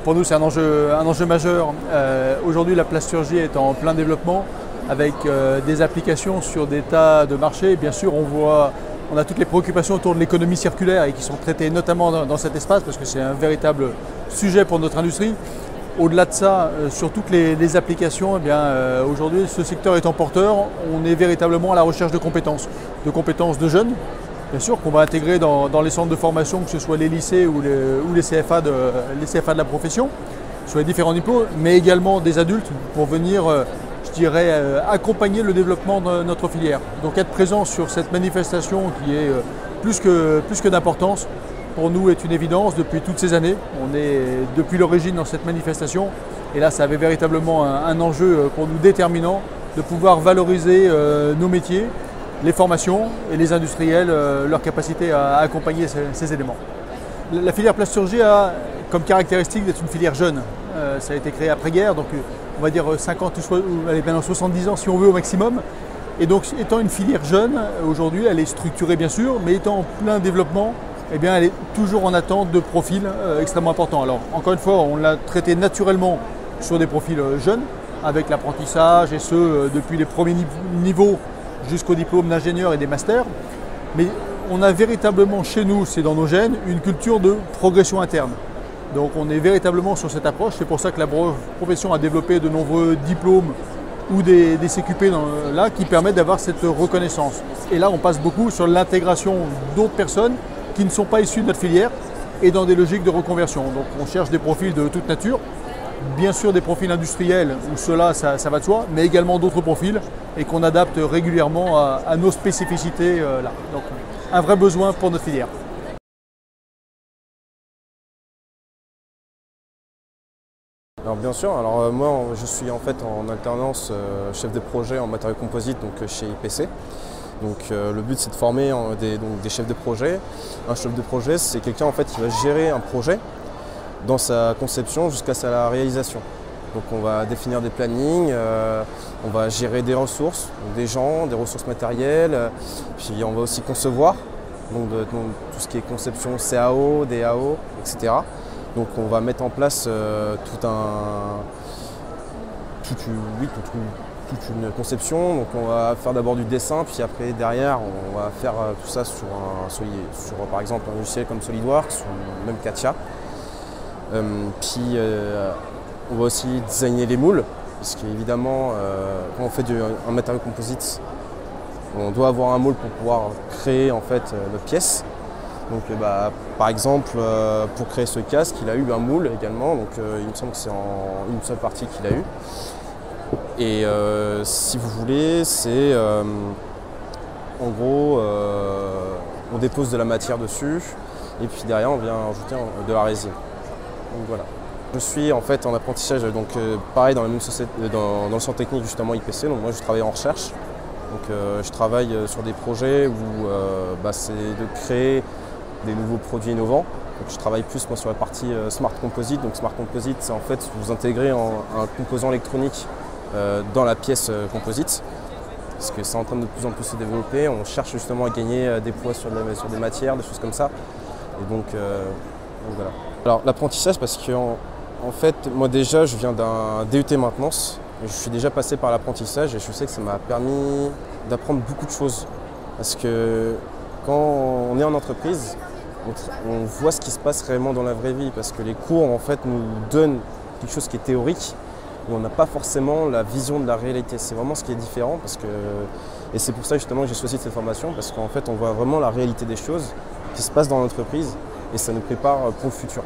pour nous, c'est un enjeu majeur. Aujourd'hui, la plasturgie est en plein développement avec des applications sur des tas de marchés. Bien sûr, on a toutes les préoccupations autour de l'économie circulaire et qui sont traitées notamment dans cet espace parce que c'est un véritable sujet pour notre industrie. Au-delà de ça, sur toutes les applications, aujourd'hui, ce secteur étant porteur, on est véritablement à la recherche de compétences de jeunes, bien sûr, qu'on va intégrer dans les centres de formation, que ce soit les lycées ou les CFA de la profession, sur les différents diplômes, mais également des adultes pour venir, accompagner le développement de notre filière. Donc être présent sur cette manifestation qui est plus que d'importance, pour nous est une évidence depuis toutes ces années. On est depuis l'origine dans cette manifestation et là ça avait véritablement un enjeu pour nous déterminant de pouvoir valoriser nos métiers, les formations et les industriels, leur capacité à accompagner ces éléments. La filière plasturgie a comme caractéristique d'être une filière jeune. Ça a été créé après-guerre, donc on va dire 50 ou 70 ans si on veut au maximum. Et donc étant une filière jeune, aujourd'hui elle est structurée bien sûr, mais étant en plein développement, elle est toujours en attente de profils extrêmement importants. Alors encore une fois, on l'a traité naturellement sur des profils jeunes, avec l'apprentissage et ce depuis les premiers niveaux jusqu'au diplôme d'ingénieur et des masters. Mais on a véritablement chez nous, c'est dans nos gènes, une culture de progression interne. Donc on est véritablement sur cette approche, c'est pour ça que la profession a développé de nombreux diplômes ou des CQP là qui permettent d'avoir cette reconnaissance. Et là on passe beaucoup sur l'intégration d'autres personnes qui ne sont pas issus de notre filière et dans des logiques de reconversion. Donc on cherche des profils de toute nature, bien sûr des profils industriels où cela ça va de soi, mais également d'autres profils et qu'on adapte régulièrement à nos spécificités là. Donc un vrai besoin pour notre filière. Alors bien sûr, moi je suis en fait en alternance chef de projet en matériaux composites donc chez IPC. Donc le but c'est de former des chefs de projet. Un chef de projet c'est quelqu'un en fait qui va gérer un projet dans sa conception jusqu'à sa réalisation. Donc on va définir des plannings, on va gérer des ressources, des gens, des ressources matérielles, puis on va aussi concevoir, donc tout ce qui est conception CAO, DAO, etc. Donc on va mettre en place toute une conception. Donc on va faire d'abord du dessin, puis après derrière on va faire tout ça sur par exemple un logiciel comme SolidWorks ou même Katia. On va aussi designer les moules, parce qu'évidemment quand on fait un matériau composite, on doit avoir un moule pour pouvoir créer en fait notre pièce. Donc par exemple pour créer ce casque, il a eu un moule également, donc il me semble que c'est en une seule partie qu'il a eu. Et si vous voulez, c'est en gros on dépose de la matière dessus et puis derrière on vient ajouter de la résine. Donc voilà. Je suis en fait en apprentissage, donc pareil dans la même société, dans le centre technique justement IPC, donc moi je travaille en recherche. Donc je travaille sur des projets où c'est de créer des nouveaux produits innovants. Donc, je travaille plus moi, sur la partie Smart Composite. Donc Smart Composite, c'est en fait vous intégrez un composant électronique dans la pièce composite. Parce que c'est en train de plus en plus se développer. On cherche justement à gagner des poids sur des matières, des choses comme ça. Et donc voilà. Alors l'apprentissage, parce que en fait, moi déjà, je viens d'un DUT maintenance. Je suis déjà passé par l'apprentissage et je sais que ça m'a permis d'apprendre beaucoup de choses. Parce que quand on est en entreprise, on voit ce qui se passe réellement dans la vraie vie. Parce que les cours, en fait, nous donnent quelque chose qui est théorique, où on n'a pas forcément la vision de la réalité. C'est vraiment ce qui est différent. Et c'est pour ça justement que j'ai choisi cette formation, parce qu'en fait, on voit vraiment la réalité des choses qui se passent dans l'entreprise et ça nous prépare pour le futur.